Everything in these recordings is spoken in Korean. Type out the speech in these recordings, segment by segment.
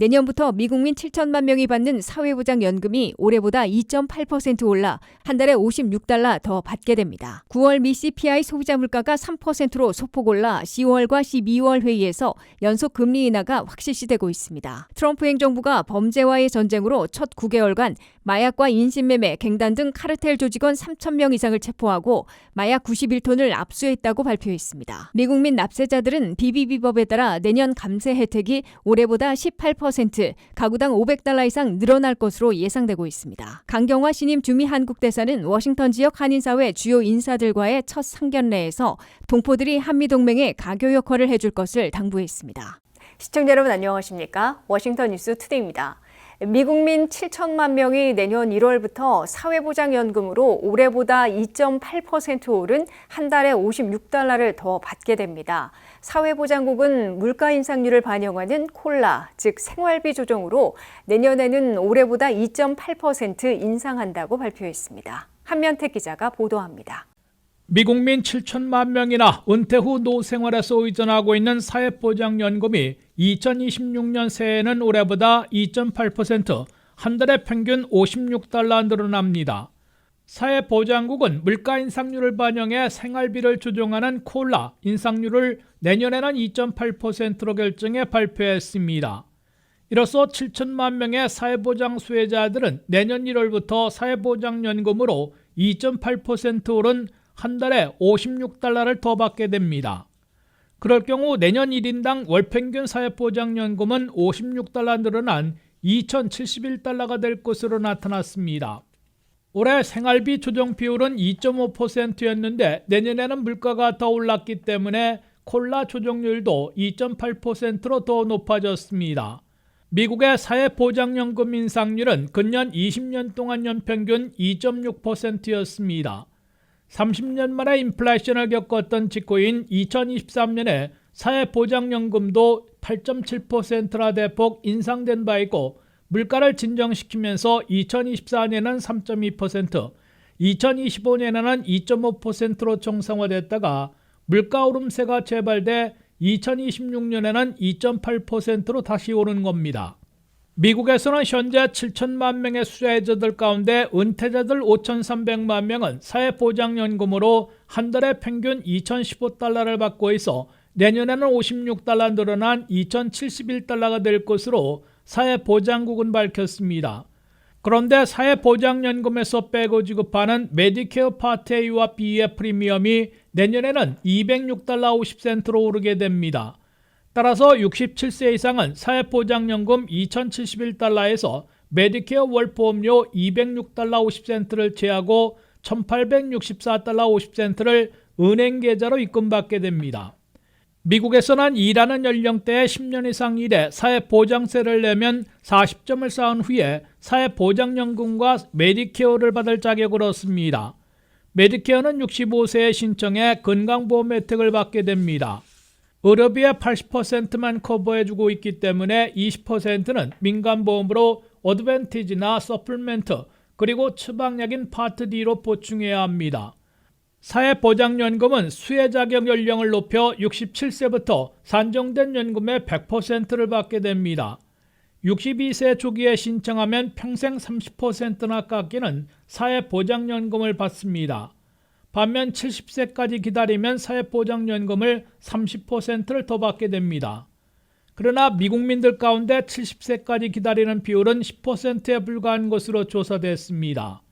내년부터 미국민 7천만 명이 받는 사회보장연금이 올해보다 2.8% 올라 한 달에 $56 더 받게 됩니다. 9월 미 CPI 소비자 물가가 3%로 소폭 올라 10월과 12월 회의에서 연속 금리 인하가 확실시되고 있습니다. 트럼프 행정부가 범죄와의 전쟁으로 첫 9개월간 마약과 인신매매, 갱단 등 카르텔 조직원 3,000명 이상을 체포하고 마약 91톤을 압수했다고 발표했습니다. 미국민 납세자들은 BBB법에 따라 내년 감세 혜택이 올해보다 18% 가구당 $500 이상 늘어날 것으로 예상되고 있습니다. 강경화 신임 주미 한국 대사는 워싱턴 지역 한인사회 주요 인사들과의 첫 상견례에서 동포들이 한미동맹에 가교 역할을 해줄 것을 당부했습니다. 시청자 여러분 안녕하십니까? 워싱턴 뉴스 투데이입니다. 미국민 7천만 명이 내년 1월부터 사회보장연금으로 올해보다 2.8% 오른 한 달에 $56를 더 받게 됩니다. 사회보장국은 물가 인상률을 반영하는 콜라, 즉 생활비 조정으로 내년에는 올해보다 2.8% 인상한다고 발표했습니다. 한면택 기자가 보도합니다. 미국민 7천만 명이나 은퇴 후 노생활에서 의존하고 있는 사회보장연금이 2026년 새해에는 올해보다 2.8% 한 달에 평균 $56 늘어납니다. 사회보장국은 물가 인상률을 반영해 생활비를 조정하는 콜라 인상률을 내년에는 2.8%로 결정해 발표했습니다. 이로써 7천만 명의 사회보장 수혜자들은 내년 1월부터 사회보장연금으로 2.8% 오른 한 달에 $56를 더 받게 됩니다. 그럴 경우 내년 1인당 월평균 사회보장연금은 $56 늘어난 $2,071가 될 것으로 나타났습니다. 올해 생활비 조정 비율은 2.5%였는데 내년에는 물가가 더 올랐기 때문에 콜라 조정률도 2.8%로 더 높아졌습니다. 미국의 사회보장연금 인상률은 근년 20년 동안 연평균 2.6%였습니다. 30년 만에 인플레이션을 겪었던 직후인 2023년에 사회보장연금도 8.7%나 대폭 인상된 바 있고 물가를 진정시키면서 2024년에는 3.2%, 2025년에는 2.5%로 정상화됐다가 물가 오름세가 재발돼 2026년에는 2.8%로 다시 오른 겁니다. 미국에서는 현재 7천만 명의 수혜자들 가운데 은퇴자들 5,300만 명은 사회보장연금으로 한 달에 평균 $2,015를 받고 있어 내년에는 $56 늘어난 $2,071가 될 것으로 사회보장국은 밝혔습니다. 그런데 사회보장연금에서 빼고 지급하는 메디케어 파트 A와 B의 프리미엄이 내년에는 $206 50센트로 오르게 됩니다. 따라서 67세 이상은 사회보장연금 $2,071에서 메디케어 월보험료 $206 50센트를 제하고 $1,864 50센트를 은행 계좌로 입금받게 됩니다. 미국에서는 일하는 연령대에 10년 이상 일해 사회보장세를 내면 40점을 쌓은 후에 사회보장연금과 메디케어를 받을 자격을 얻습니다. 메디케어는 65세에 신청해 건강보험 혜택을 받게 됩니다. 의료비의 80%만 커버해주고 있기 때문에 20%는 민간보험으로 어드밴티지나 서플멘트 그리고 처방약인 파트 D로 보충해야 합니다. 사회보장연금은 수혜자격 연령을 높여 67세부터 산정된 연금의 100%를 받게 됩니다. 62세 초기에 신청하면 평생 30%나 깎이는 사회보장연금을 받습니다. 반면 70세까지 기다리면 사회보장연금을 30%를 더 받게 됩니다. 그러나 미국민들 가운데 70세까지 기다리는 비율은 10%에 불과한 것으로 조사됐습니다.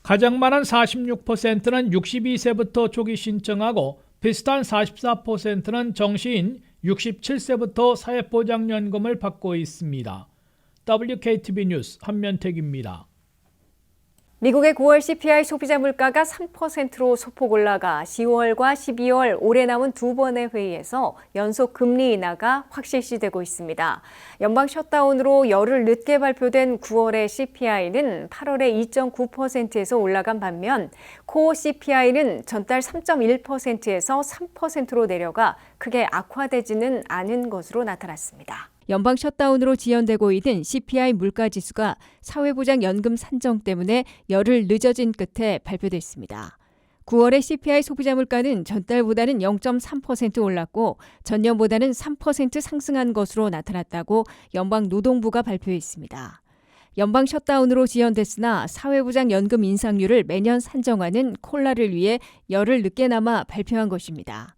가장 많은 46%는 62세부터 초기 신청하고 비슷한 44%는 정시인 67세부터 사회보장연금을 받고 있습니다. WKTV 뉴스 한면택입니다. 미국의 9월 CPI 소비자 물가가 3%로 소폭 올라가 10월과 12월 올해 남은 두 번의 회의에서 연속 금리 인하가 확실시되고 있습니다. 연방 셧다운으로 열흘 늦게 발표된 9월의 CPI는 8월에 2.9%에서 올라간 반면 코어 CPI는 전달 3.1%에서 3%로 내려가 크게 악화되지는 않은 것으로 나타났습니다. 연방 셧다운으로 지연되고 있는 CPI 물가지수가 사회보장연금 산정 때문에 열흘 늦어진 끝에 발표됐습니다. 9월의 CPI 소비자 물가는 전달보다는 0.3% 올랐고 전년보다는 3% 상승한 것으로 나타났다고 연방노동부가 발표했습니다. 연방 셧다운으로 지연됐으나 사회보장연금 인상률을 매년 산정하는 콜라를 위해 열흘 늦게나마 발표한 것입니다.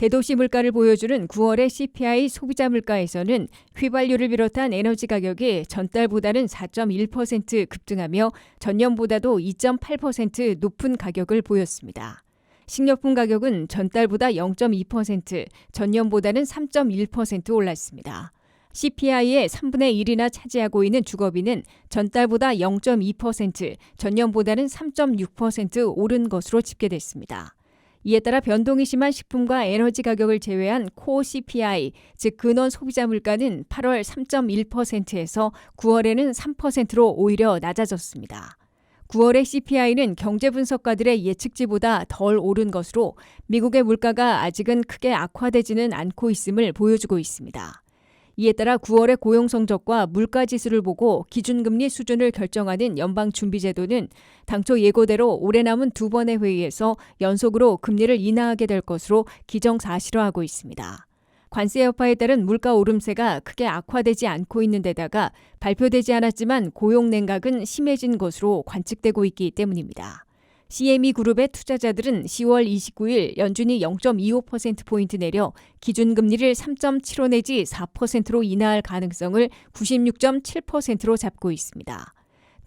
대도시 물가를 보여주는 9월의 CPI 소비자 물가에서는 휘발유를 비롯한 에너지 가격이 전달보다는 4.1% 급등하며 전년보다도 2.8% 높은 가격을 보였습니다. 식료품 가격은 전달보다 0.2%, 전년보다는 3.1% 올랐습니다. CPI의 3분의 1이나 차지하고 있는 주거비는 전달보다 0.2%, 전년보다는 3.6% 오른 것으로 집계됐습니다. 이에 따라 변동이 심한 식품과 에너지 가격을 제외한 코어 CPI, 즉 근원 소비자 물가는 8월 3.1%에서 9월에는 3%로 오히려 낮아졌습니다. 9월의 CPI는 경제 분석가들의 예측치보다 덜 오른 것으로 미국의 물가가 아직은 크게 악화되지는 않고 있음을 보여주고 있습니다. 이에 따라 9월의 고용 성적과 물가 지수를 보고 기준금리 수준을 결정하는 연방준비제도는 당초 예고대로 올해 남은 두 번의 회의에서 연속으로 금리를 인하하게 될 것으로 기정사실화하고 있습니다. 관세 여파에 따른 물가 오름세가 크게 악화되지 않고 있는 데다가 발표되지 않았지만 고용 냉각은 심해진 것으로 관측되고 있기 때문입니다. CME 그룹의 투자자들은 10월 29일 연준이 0.25%포인트 내려 기준금리를 3.75 내지 4%로 인하할 가능성을 96.7%로 잡고 있습니다.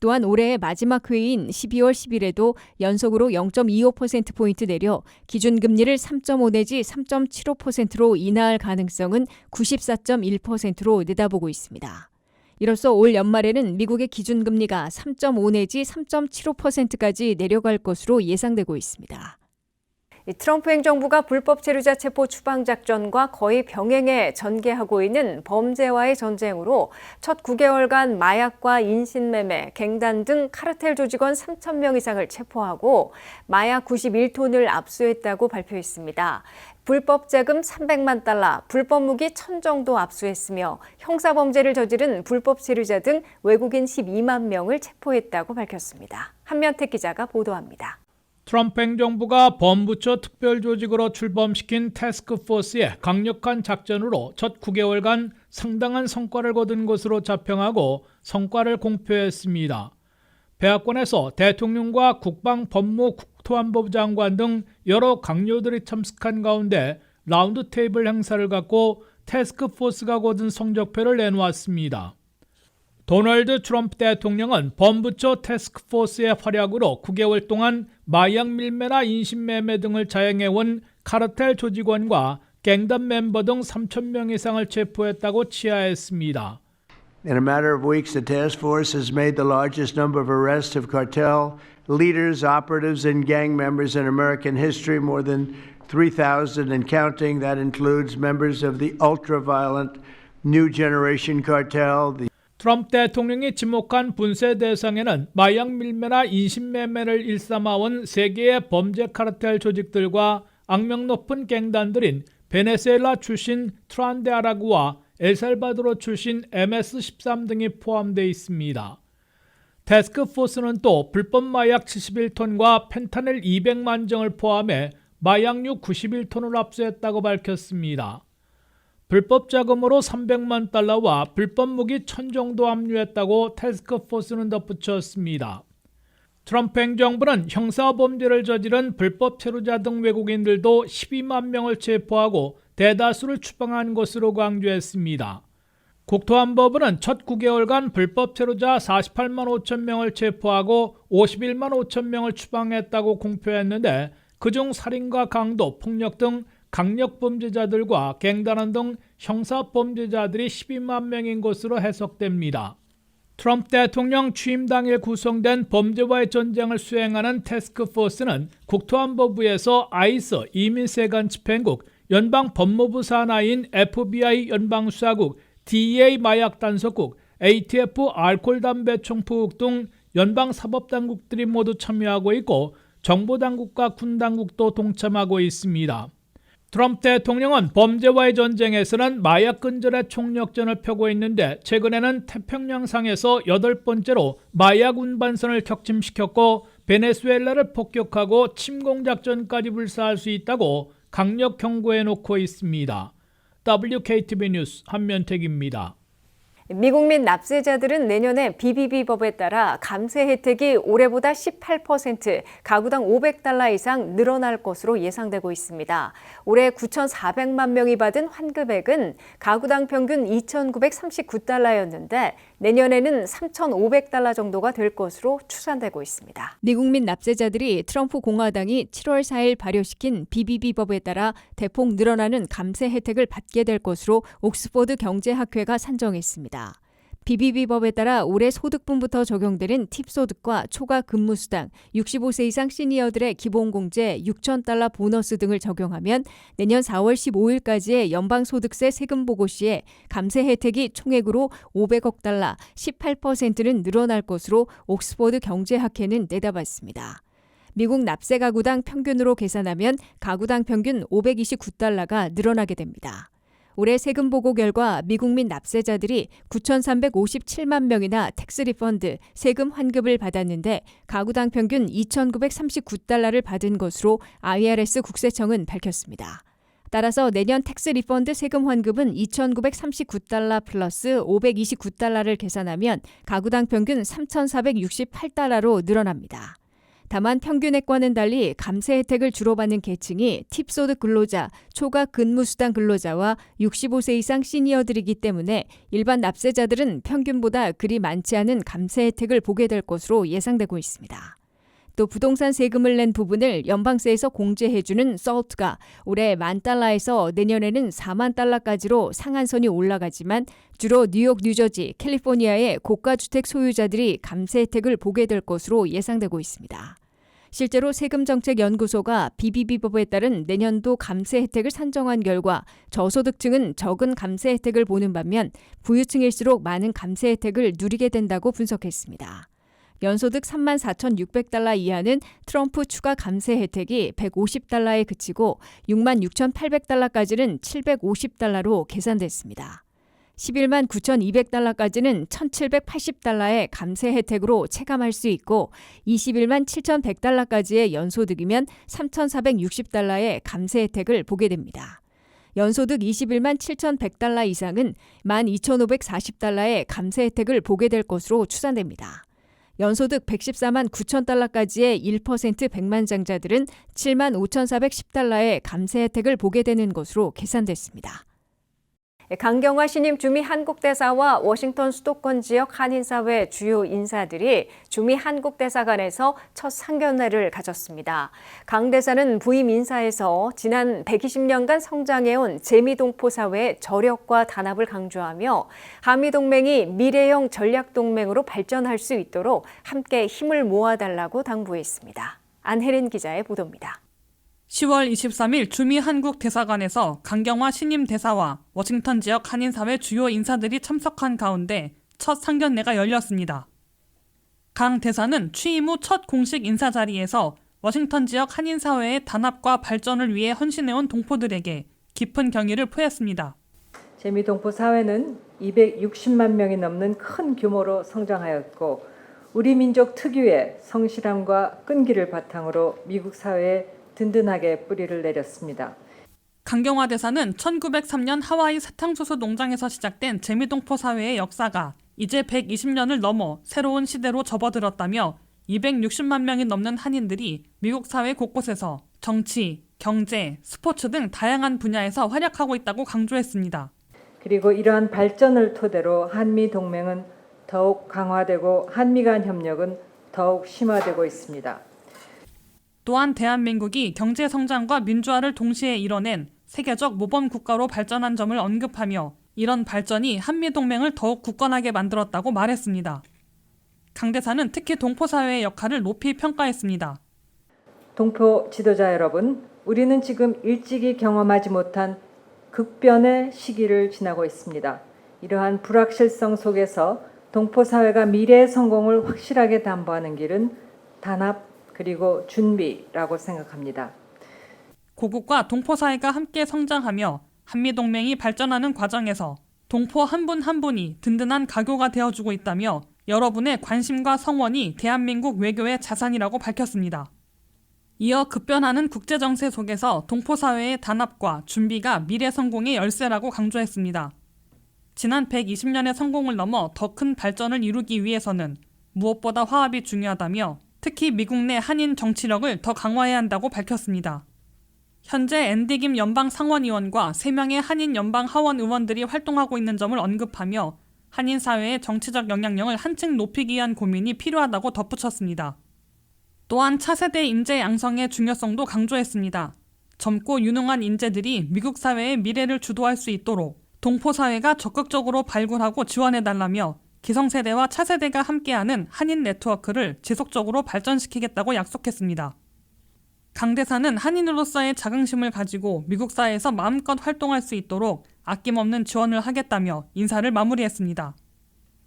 또한 올해의 마지막 회의인 12월 10일에도 연속으로 0.25%포인트 내려 기준금리를 3.5 내지 3.75%로 인하할 가능성은 94.1%로 내다보고 있습니다. 이로써 올 연말에는 미국의 기준금리가 3.5 내지 3.75%까지 내려갈 것으로 예상되고 있습니다. 트럼프 행정부가 불법 체류자 체포 추방작전과 거의 병행해 전개하고 있는 범죄와의 전쟁으로 첫 9개월간 마약과 인신매매, 갱단 등 카르텔 조직원 3,000명 이상을 체포하고 마약 91톤을 압수했다고 발표했습니다. 불법 자금 300만 달러, 불법 무기 1,000 정도 압수했으며 형사범죄를 저지른 불법 체류자 등 외국인 12만 명을 체포했다고 밝혔습니다. 한면택 기자가 보도합니다. 트럼프 행정부가 범부처 특별조직으로 출범시킨 태스크포스의 강력한 작전으로 첫 9개월간 상당한 성과를 거둔 것으로 자평하고 성과를 공표했습니다. 백악관에서 대통령과 국방, 법무, 국토안보부 장관 등 여러 강요들이 참석한 가운데 라운드 테이블 행사를 갖고 태스크포스가 거둔 성적표를 내놓았습니다. 도널드 트럼프 대통령은 범부처 태스크포스의 활약으로 9개월 동안 마약 밀매나 인신매매 등을 자행해온 카르텔 조직원과 갱단 멤버 등 3,000명 이상을 체포했다고 치하했습니다. In a matter of weeks, the task force has made the largest number of arrests of cartel leaders, operatives, and gang members in American history, more than 3,000 and counting. That includes members of the ultra-violent New Generation Cartel, the 트럼프 대통령이 지목한 분쇄 대상에는 마약 밀매나 인신매매를 일삼아온 세계의 범죄 카르텔 조직들과 악명 높은 갱단들인 베네수엘라 출신 트란데 아라구와 엘살바도르 출신 MS-13 등이 포함되어 있습니다. 태스크포스는 또 불법 마약 71톤과 펜타닐 200만 정을 포함해 마약류 91톤을 압수했다고 밝혔습니다. 불법 자금으로 300만 달러와 불법 무기 1,000 정도 압류했다고 태스크포스는 덧붙였습니다. 트럼프 행정부는 형사범죄를 저지른 불법 체류자 등 외국인들도 12만 명을 체포하고 대다수를 추방한 것으로 강조했습니다. 국토안보부는 첫 9개월간 불법 체류자 48만 5천 명을 체포하고 51만 5천 명을 추방했다고 공표했는데 그중 살인과 강도, 폭력 등 강력범죄자들과 갱단원 등 형사범죄자들이 12만 명인 것으로 해석됩니다. 트럼프 대통령 취임 당일 구성된 범죄와의 전쟁을 수행하는 태스크포스는 국토안보부에서 아이스 이민세관 집행국, 연방법무부 산하인 FBI 연방수사국, DEA 마약단속국, ATF 알코올담배총포국 등 연방사법당국들이 모두 참여하고 있고 정보당국과 군당국도 동참하고 있습니다. 트럼프 대통령은 범죄와의 전쟁에서는 마약 근절의 총력전을 펴고 있는데 최근에는 태평양상에서 8번째로 마약 운반선을 격침시켰고 베네수엘라를 폭격하고 침공작전까지 불사할 수 있다고 강력 경고해놓고 있습니다. WKTV 뉴스 한면택입니다. 미국 및 납세자들은 내년에 BBB법에 따라 감세 혜택이 올해보다 18%, 가구당 $500 이상 늘어날 것으로 예상되고 있습니다. 올해 9,400만 명이 받은 환급액은 가구당 평균 $2,939였는데 내년에는 $3,500 정도가 될 것으로 추산되고 있습니다. 미국 및 납세자들이 트럼프 공화당이 7월 4일 발효시킨 BBB법에 따라 대폭 늘어나는 감세 혜택을 받게 될 것으로 옥스퍼드 경제학회가 산정했습니다. BBB법에 따라 올해 소득분부터 적용되는 팁소득과 초과 근무수당, 65세 이상 시니어들의 기본공제 $6,000 보너스 등을 적용하면 내년 4월 15일까지의 연방소득세 세금보고 시에 감세 혜택이 총액으로 $500억, 18%는 늘어날 것으로 옥스퍼드 경제학회는 내다봤습니다. 미국 납세 가구당 평균으로 계산하면 가구당 평균 $529가 늘어나게 됩니다. 올해 세금 보고 결과 미국 및 납세자들이 9,357만 명이나 텍스 리펀드, 세금 환급을 받았는데 가구당 평균 $2,939를 받은 것으로 IRS 국세청은 밝혔습니다. 따라서 내년 텍스 리펀드 세금 환급은 $2,939 플러스 $529를 계산하면 가구당 평균 $3,468로 늘어납니다. 다만 평균액과는 달리 감세 혜택을 주로 받는 계층이 팁소득 근로자, 초과 근무수당 근로자와 65세 이상 시니어들이기 때문에 일반 납세자들은 평균보다 그리 많지 않은 감세 혜택을 보게 될 것으로 예상되고 있습니다. 또 부동산 세금을 낸 부분을 연방세에서 공제해주는 SALT가 올해 $10,000에서 내년에는 $40,000까지로 상한선이 올라가지만 주로 뉴욕, 뉴저지, 캘리포니아의 고가주택 소유자들이 감세 혜택을 보게 될 것으로 예상되고 있습니다. 실제로 세금정책연구소가 BBB법에 따른 내년도 감세 혜택을 산정한 결과 저소득층은 적은 감세 혜택을 보는 반면 부유층일수록 많은 감세 혜택을 누리게 된다고 분석했습니다. 연소득 $34,600 이하는 트럼프 추가 감세 혜택이 $150에 그치고 $66,800까지는 $750로 계산됐습니다. $119,200까지는 $1,780의 감세 혜택으로 체감할 수 있고 $217,100까지의 연소득이면 $3,460의 감세 혜택을 보게 됩니다. 연소득 $217,100 이상은 $12,540의 감세 혜택을 보게 될 것으로 추산됩니다. 연소득 $1,149,000까지의 1% 백만장자들은 $75,410의 감세 혜택을 보게 되는 것으로 계산됐습니다. 강경화 신임 주미 한국대사와 워싱턴 수도권 지역 한인사회 주요 인사들이 주미 한국대사관에서 첫 상견례를 가졌습니다. 강 대사는 부임 인사에서 지난 120년간 성장해온 재미동포 사회의 저력과 단합을 강조하며 한미동맹이 미래형 전략동맹으로 발전할 수 있도록 함께 힘을 모아달라고 당부했습니다. 안혜린 기자의 보도입니다. 10월 23일 주미 한국 대사관에서 강경화 신임 대사와 워싱턴 지역 한인사회 주요 인사들이 참석한 가운데 첫 상견례가 열렸습니다. 강 대사는 취임 후 첫 공식 인사 자리에서 워싱턴 지역 한인사회의 단합과 발전을 위해 헌신해온 동포들에게 깊은 경의를 표했습니다. 재미동포 사회는 260만 명이 넘는 큰 규모로 성장하였고 우리 민족 특유의 성실함과 끈기를 바탕으로 미국 사회에 든든하게 뿌리를 내렸습니다. 강경화 대사는 1903년 하와이 사탕수수 농장에서 시작된 재미동포 사회의 역사가 이제 120년을 넘어 새로운 시대로 접어들었다며 260만 명이 넘는 한인들이 미국 사회 곳곳에서 정치, 경제, 스포츠 등 다양한 분야에서 활약하고 있다고 강조했습니다. 그리고 이러한 발전을 토대로 한미 동맹은 더욱 강화되고 한미 간 협력은 더욱 심화되고 있습니다. 또한 대한민국이 경제 성장과 민주화를 동시에 이뤄낸 세계적 모범 국가로 발전한 점을 언급하며 이런 발전이 한미동맹을 더욱 굳건하게 만들었다고 말했습니다. 강 대사는 특히 동포사회의 역할을 높이 평가했습니다. 동포 지도자 여러분, 우리는 지금 일찍이 경험하지 못한 극변의 시기를 지나고 있습니다. 이러한 불확실성 속에서 동포 사회가 미래의 성공을 확실하게 담보하는 길은 단합 그리고 준비라고 생각합니다. 고국과 동포사회가 함께 성장하며 한미동맹이 발전하는 과정에서 동포 한 분 한 분이 든든한 가교가 되어주고 있다며 여러분의 관심과 성원이 대한민국 외교의 자산이라고 밝혔습니다. 이어 급변하는 국제정세 속에서 동포사회의 단합과 준비가 미래 성공의 열쇠라고 강조했습니다. 지난 120년의 성공을 넘어 더 큰 발전을 이루기 위해서는 무엇보다 화합이 중요하다며 특히 미국 내 한인 정치력을 더 강화해야 한다고 밝혔습니다. 현재 앤디 김 연방 상원의원과 3명의 한인 연방 하원 의원들이 활동하고 있는 점을 언급하며 한인 사회의 정치적 영향력을 한층 높이기 위한 고민이 필요하다고 덧붙였습니다. 또한 차세대 인재 양성의 중요성도 강조했습니다. 젊고 유능한 인재들이 미국 사회의 미래를 주도할 수 있도록 동포 사회가 적극적으로 발굴하고 지원해달라며 기성세대와 차세대가 함께하는 한인 네트워크를 지속적으로 발전시키겠다고 약속했습니다. 강 대사는 한인으로서의 자긍심을 가지고 미국 사회에서 마음껏 활동할 수 있도록 아낌없는 지원을 하겠다며 인사를 마무리했습니다.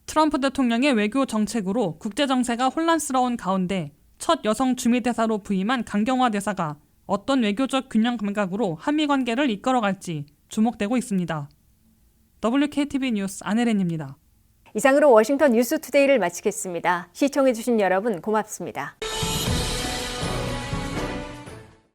트럼프 대통령의 외교 정책으로 국제정세가 혼란스러운 가운데 첫 여성 주미대사로 부임한 강경화 대사가 어떤 외교적 균형 감각으로 한미 관계를 이끌어갈지 주목되고 있습니다. WKTV 뉴스 안혜린입니다. 이상으로 워싱턴 뉴스투데이를 마치겠습니다. 시청해주신 여러분 고맙습니다.